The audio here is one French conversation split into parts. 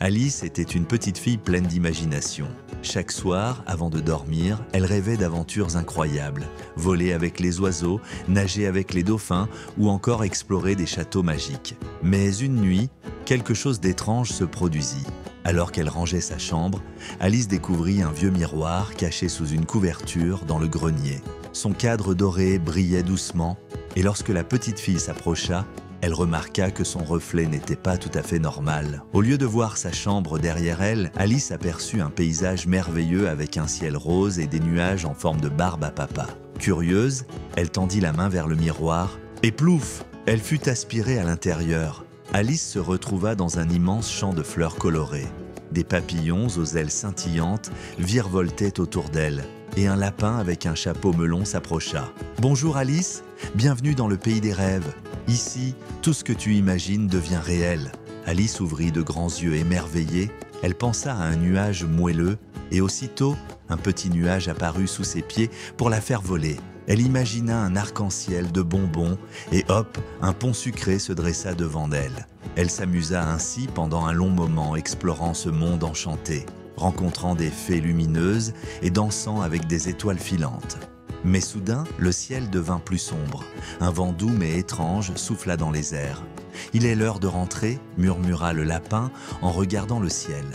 Alice était une petite fille pleine d'imagination. Chaque soir, avant de dormir, elle rêvait d'aventures incroyables. Voler avec les oiseaux, nager avec les dauphins ou encore explorer des châteaux magiques. Mais une nuit, quelque chose d'étrange se produisit. Alors qu'elle rangeait sa chambre, Alice découvrit un vieux miroir caché sous une couverture dans le grenier. Son cadre doré brillait doucement et lorsque la petite fille s'approcha, elle remarqua que son reflet n'était pas tout à fait normal. Au lieu de voir sa chambre derrière elle, Alice aperçut un paysage merveilleux avec un ciel rose et des nuages en forme de barbe à papa. Curieuse, elle tendit la main vers le miroir et plouf, elle fut aspirée à l'intérieur. Alice se retrouva dans un immense champ de fleurs colorées. Des papillons aux ailes scintillantes virevoltaient autour d'elle et un lapin avec un chapeau melon s'approcha. « Bonjour Alice, bienvenue dans le pays des rêves. Ici, tout ce que tu imagines devient réel. » Alice ouvrit de grands yeux émerveillés. Elle pensa à un nuage moelleux et aussitôt, un petit nuage apparut sous ses pieds pour la faire voler. Elle imagina un arc-en-ciel de bonbons et hop, un pont sucré se dressa devant elle. Elle s'amusa ainsi pendant un long moment explorant ce monde enchanté, rencontrant des fées lumineuses et dansant avec des étoiles filantes. Mais soudain, le ciel devint plus sombre. Un vent doux mais étrange souffla dans les airs. « Il est l'heure de rentrer » murmura le lapin en regardant le ciel.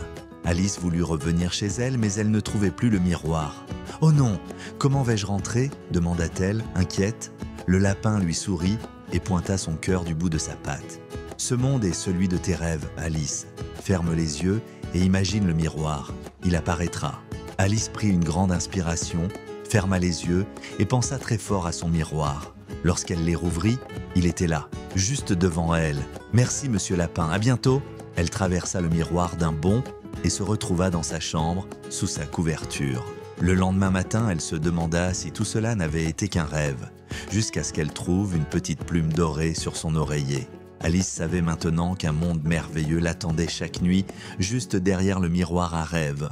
Alice voulut revenir chez elle, mais elle ne trouvait plus le miroir. « Oh non, comment vais-je rentrer » demanda-t-elle, inquiète. Le lapin lui sourit et pointa son cœur du bout de sa patte. « Ce monde est celui de tes rêves, Alice. Ferme les yeux et imagine le miroir. Il apparaîtra. » Alice prit une grande inspiration, ferma les yeux et pensa très fort à son miroir. Lorsqu'elle les rouvrit, il était là, juste devant elle. « Merci, monsieur Lapin, à bientôt !» Elle traversa le miroir d'un bond et se retrouva dans sa chambre, sous sa couverture. Le lendemain matin, elle se demanda si tout cela n'avait été qu'un rêve, jusqu'à ce qu'elle trouve une petite plume dorée sur son oreiller. Alice savait maintenant qu'un monde merveilleux l'attendait chaque nuit, juste derrière le miroir à rêve.